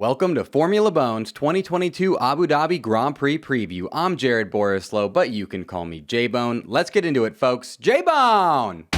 Welcome to Formula Bone's 2022 Abu Dhabi Grand Prix preview. I'm Jared Borislow, but you can call me J-Bone. Let's get into it, folks. J-Bone!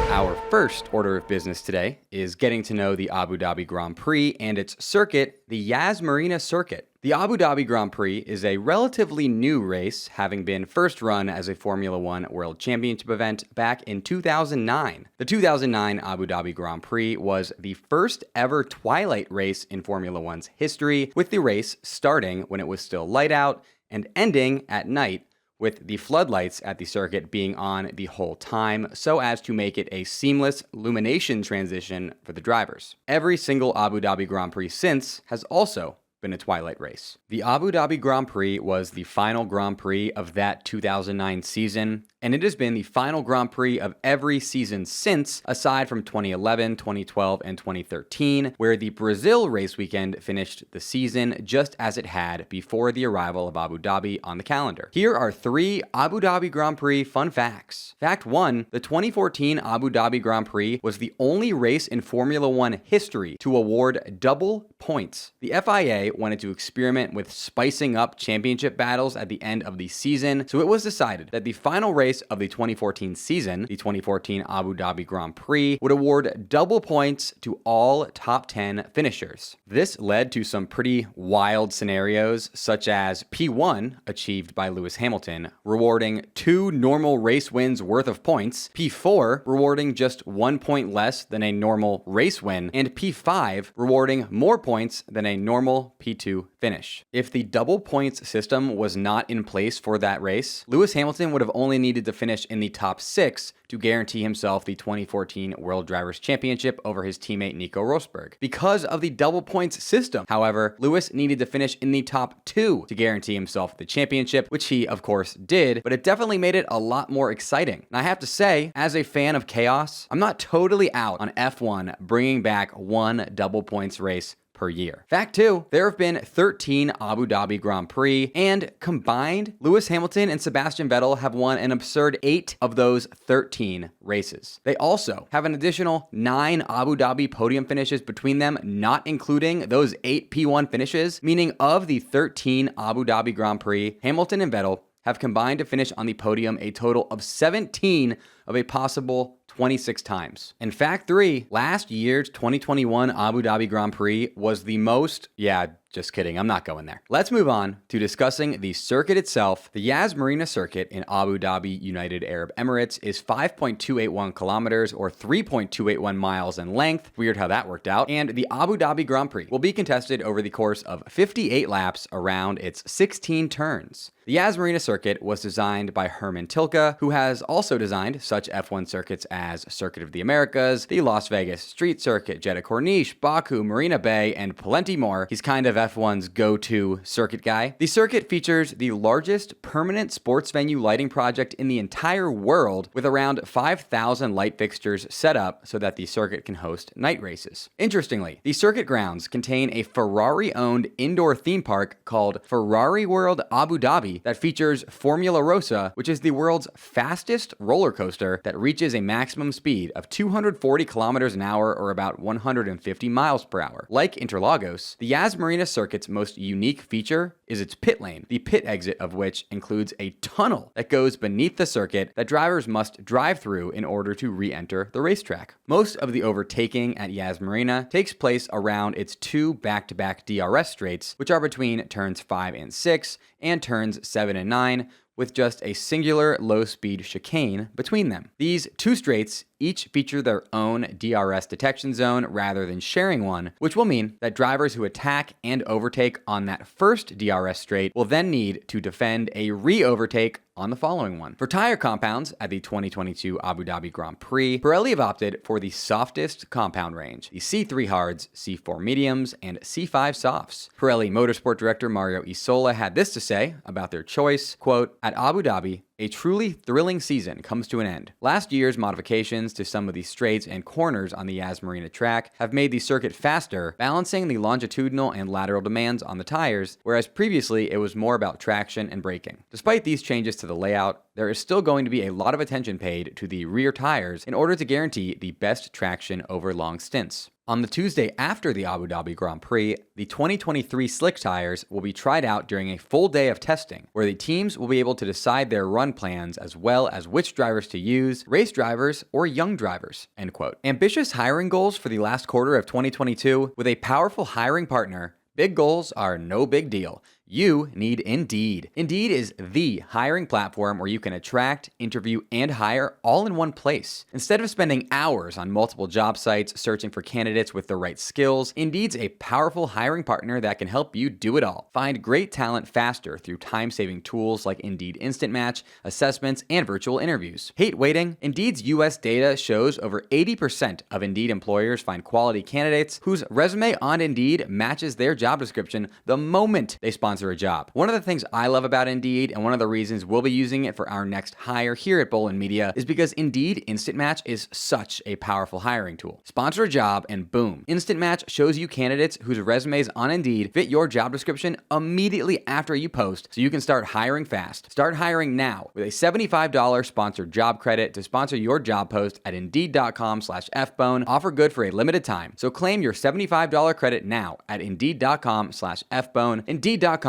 Our first order of business today is getting to know the Abu Dhabi Grand Prix and its circuit, the Yas Marina Circuit. The Abu Dhabi Grand Prix is a relatively new race, having been first run as a Formula One World Championship event back in 2009. The 2009 Abu Dhabi Grand Prix was the first ever twilight race in Formula One's history, with the race starting when it was still light out and ending at night, with the floodlights at the circuit being on the whole time so as to make it a seamless illumination transition for the drivers. Every single Abu Dhabi Grand Prix since has also been a twilight race. The Abu Dhabi Grand Prix was the final Grand Prix of that 2009 season, and it has been the final Grand Prix of every season since, aside from 2011, 2012, and 2013, where the Brazil race weekend finished the season just as it had before the arrival of Abu Dhabi on the calendar. Here are 3 Abu Dhabi Grand Prix fun facts. Fact 1, the 2014 Abu Dhabi Grand Prix was the only race in Formula One history to award double points. The FIA wanted to experiment with spicing up championship battles at the end of the season, so it was decided that the final race of the 2014 season, the 2014 Abu Dhabi Grand Prix, would award double points to all top 10 finishers. This led to some pretty wild scenarios, such as P1, achieved by Lewis Hamilton, rewarding 2 normal race wins worth of points, P4, rewarding just 1 point less than a normal race win, and P5, rewarding more points than a normal P2 finish. If the double points system was not in place for that race, Lewis Hamilton would have only needed to finish in the top 6 to guarantee himself the 2014 World Drivers' Championship over his teammate Nico Rosberg. Because of the double points system, however, Lewis needed to finish in the top 2 to guarantee himself the championship, which he, of course, did, but it definitely made it a lot more exciting. And I have to say, as a fan of chaos, I'm not totally out on F1 bringing back one double points race per year. Fact 2, there have been 13 Abu Dhabi Grand Prix, and combined, Lewis Hamilton and Sebastian Vettel have won an absurd 8 of those 13 races. They also have an additional 9 Abu Dhabi podium finishes between them, not including those 8 P1 finishes, meaning of the 13 Abu Dhabi Grand Prix, Hamilton and Vettel have combined to finish on the podium a total of 17 of a possible 26 times. And fact 3, last year's 2021 Abu Dhabi Grand Prix was the most, just kidding, I'm not going there. Let's move on to discussing the circuit itself. The Yas Marina Circuit in Abu Dhabi, United Arab Emirates is 5.281 kilometers or 3.281 miles in length. Weird how that worked out. And the Abu Dhabi Grand Prix will be contested over the course of 58 laps around its 16 turns. The Yas Marina Circuit was designed by Herman Tilke, who has also designed such F1 circuits as Circuit of the Americas, the Las Vegas Street Circuit, Jeddah Corniche, Baku, Marina Bay, and plenty more. He's kind of F1's go-to circuit guy. The circuit features the largest permanent sports venue lighting project in the entire world, with around 5,000 light fixtures set up so that the circuit can host night races. Interestingly, the circuit grounds contain a Ferrari-owned indoor theme park called Ferrari World Abu Dhabi that features Formula Rossa, which is the world's fastest roller coaster that reaches a maximum speed of 240 kilometers an hour or about 150 miles per hour. Like Interlagos, the Yas Marina Circuit's most unique feature is its pit lane, the pit exit of which includes a tunnel that goes beneath the circuit that drivers must drive through in order to re-enter the racetrack. Most of the overtaking at Yas Marina takes place around its 2 back-to-back DRS straights, which are between turns 5 and 6 and turns 7 and 9, with just a singular low-speed chicane between them. These 2 straights each feature their own DRS detection zone rather than sharing one, which will mean that drivers who attack and overtake on that first DRS straight will then need to defend a re-overtake on the following one. For tire compounds at the 2022 Abu Dhabi Grand Prix, Pirelli have opted for the softest compound range, the C3 hards, C4 mediums, and C5 softs. Pirelli Motorsport Director Mario Isola had this to say about their choice, quote, "At Abu Dhabi, a truly thrilling season comes to an end. Last year's modifications to some of the straights and corners on the Yas Marina track have made the circuit faster, balancing the longitudinal and lateral demands on the tires, whereas previously it was more about traction and braking. Despite these changes to the layout, there is still going to be a lot of attention paid to the rear tires in order to guarantee the best traction over long stints." On the Tuesday after the Abu Dhabi Grand Prix, the 2023 slick tires will be tried out during a full day of testing, where the teams will be able to decide their run plans as well as which drivers to use, race drivers or young drivers, end quote. Ambitious hiring goals for the last quarter of 2022 with a powerful hiring partner. Big goals are no big deal. You need Indeed. Indeed is the hiring platform where you can attract, interview, and hire all in one place. Instead of spending hours on multiple job sites searching for candidates with the right skills, Indeed's a powerful hiring partner that can help you do it all. Find great talent faster through time-saving tools like Indeed Instant Match, assessments, and virtual interviews. Hate waiting? Indeed's US data shows over 80% of Indeed employers find quality candidates whose resume on Indeed matches their job description the moment they sponsor a job. One of the things I love about Indeed, and one of the reasons we'll be using it for our next hire here at Bolen Media, is because Indeed Instant Match is such a powerful hiring tool. Sponsor a job and boom, Instant Match shows you candidates whose resumes on Indeed fit your job description immediately after you post, so you can start hiring fast. Start hiring now with a $75 sponsored job credit to sponsor your job post at Indeed.com/FBone. Offer good for a limited time, so claim your $75 credit now at Indeed.com/FBone. Indeed.com/FBONEFBone.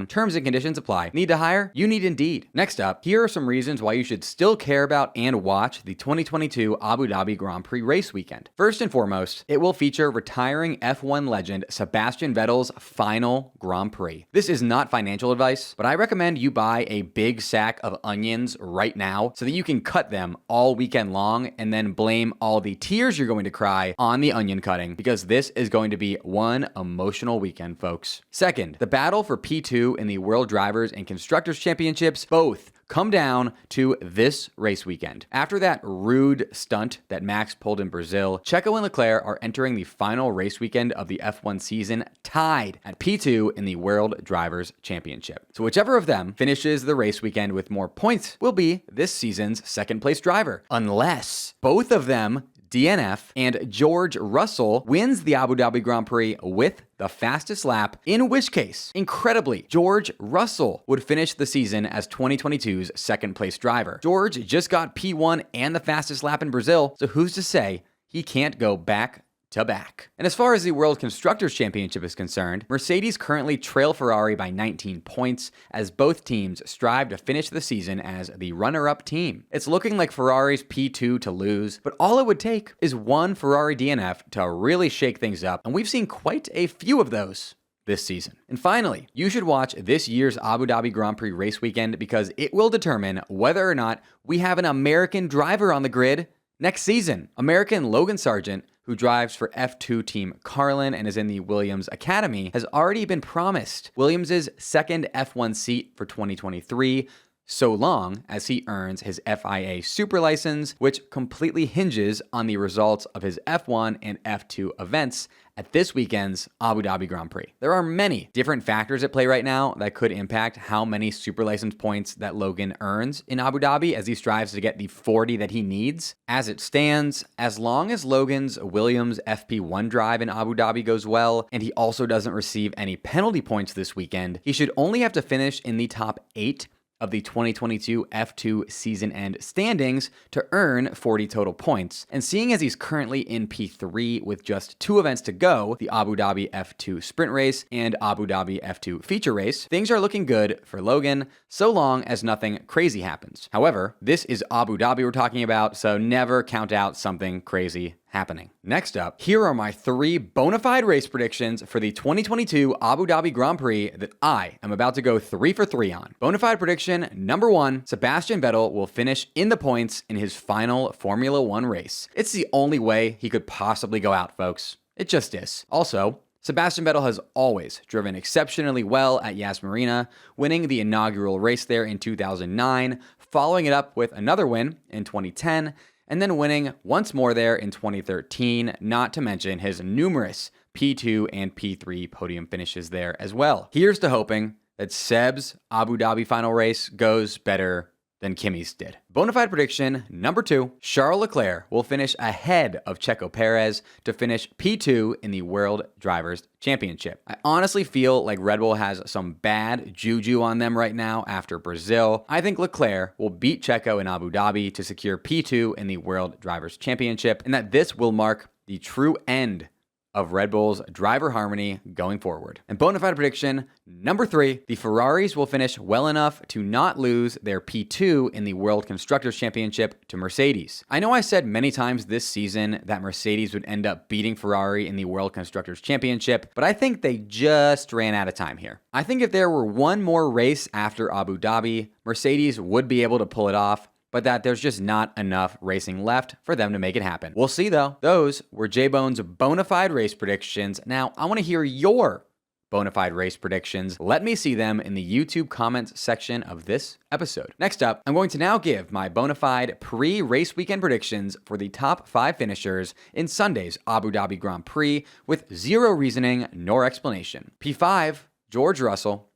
Terms and conditions apply. Need to hire? You need Indeed. Next up, here are some reasons why you should still care about and watch the 2022 Abu Dhabi Grand Prix race weekend. First and foremost, it will feature retiring F1 legend Sebastian Vettel's final Grand Prix. This is not financial advice, but I recommend you buy a big sack of onions right now so that you can cut them all weekend long and then blame all the tears you're going to cry on the onion cutting, because this is going to be one emotional weekend, folks. Second, the battle for P2 in the World Drivers and Constructors Championships both come down to this race weekend. After that rude stunt that Max pulled in Brazil, Checo and Leclerc are entering the final race weekend of the F1 season tied at P2 in the World Drivers Championship. So whichever of them finishes the race weekend with more points will be this season's second place driver, unless both of them DNF and George Russell wins the Abu Dhabi Grand Prix with the fastest lap, in which case, incredibly, George Russell would finish the season as 2022's second place driver. George just got P1 and the fastest lap in Brazil, so who's to say he can't go back to back? And as far as the World Constructors Championship is concerned, Mercedes currently trail Ferrari by 19 points as both teams strive to finish the season as the runner-up team. It's looking like Ferrari's P2 to lose, but all it would take is one Ferrari DNF to really shake things up, and we've seen quite a few of those this season. And finally, you should watch this year's Abu Dhabi Grand Prix race weekend because it will determine whether or not we have an American driver on the grid next season. American Logan Sargent, who drives for F2 team Carlin and is in the Williams Academy, has already been promised Williams' second F1 seat for 2023, so long as he earns his FIA Super license, which completely hinges on the results of his F1 and F2 events at this weekend's Abu Dhabi Grand Prix. There are many different factors at play right now that could impact how many super license points that Logan earns in Abu Dhabi as he strives to get the 40 that he needs. As it stands, as long as Logan's Williams FP1 drive in Abu Dhabi goes well, and he also doesn't receive any penalty points this weekend, he should only have to finish in the top 8 of the 2022 F2 season end standings to earn 40 total points. And seeing as he's currently in P3 with just 2 events to go, the Abu Dhabi F2 sprint race and Abu Dhabi F2 feature race, things are looking good for Logan so long as nothing crazy happens. However, this is Abu Dhabi we're talking about, so never count out something crazy happening. Next up, here are my 3 bona fide race predictions for the 2022 Abu Dhabi Grand Prix that I am about to go 3 for 3 on. Bona fide prediction number 1, Sebastian Vettel will finish in the points in his final Formula 1 race. It's the only way he could possibly go out, folks. It just is. Also, Sebastian Vettel has always driven exceptionally well at Yas Marina, winning the inaugural race there in 2009, following it up with another win in 2010, and then winning once more there in 2013, not to mention his numerous P2 and P3 podium finishes there as well. Here's to hoping that Seb's Abu Dhabi final race goes better than Kimi's did. Bonafide prediction number 2, Charles Leclerc will finish ahead of Checo Perez to finish P2 in the World Drivers' Championship. I honestly feel like Red Bull has some bad juju on them right now after Brazil. I think Leclerc will beat Checo in Abu Dhabi to secure P2 in the World Drivers' Championship, and that this will mark the true end of Red Bull's driver harmony going forward. And bonafide prediction number 3, the Ferraris will finish well enough to not lose their P2 in the World Constructors' Championship to Mercedes. I know I said many times this season that Mercedes would end up beating Ferrari in the World Constructors' Championship, but I think they just ran out of time here. I think if there were one more race after Abu Dhabi, Mercedes would be able to pull it off, but that there's just not enough racing left for them to make it happen. We'll see though. Those were J-Bone's bonafide race predictions. Now, I want to hear your bonafide race predictions. Let me see them in the YouTube comments section of this episode. Next up, I'm going to now give my bonafide pre-race weekend predictions for the top 5 finishers in Sunday's Abu Dhabi Grand Prix with zero reasoning nor explanation. P5, George Russell.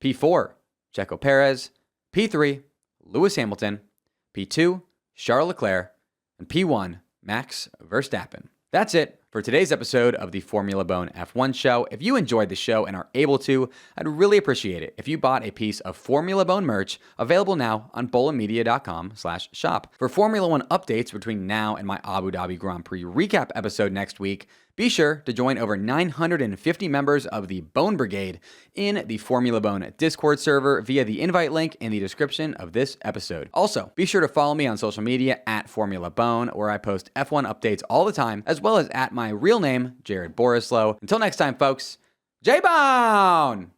P4, Checo Perez. P3, Lewis Hamilton. P2, Charles Leclerc, and P1, Max Verstappen. That's it for today's episode of the Formula Bone F1 show. If you enjoyed the show and are able to, I'd really appreciate it if you bought a piece of Formula Bone merch available now on bolenmedia.com/shop. For Formula One updates between now and my Abu Dhabi Grand Prix recap episode next week, be sure to join over 950 members of the Bone Brigade in the Formula Bone Discord server via the invite link in the description of this episode. Also, be sure to follow me on social media at Formula Bone, where I post F1 updates all the time, as well as at my real name, Jared Borislow. Until next time, folks, J-Bone!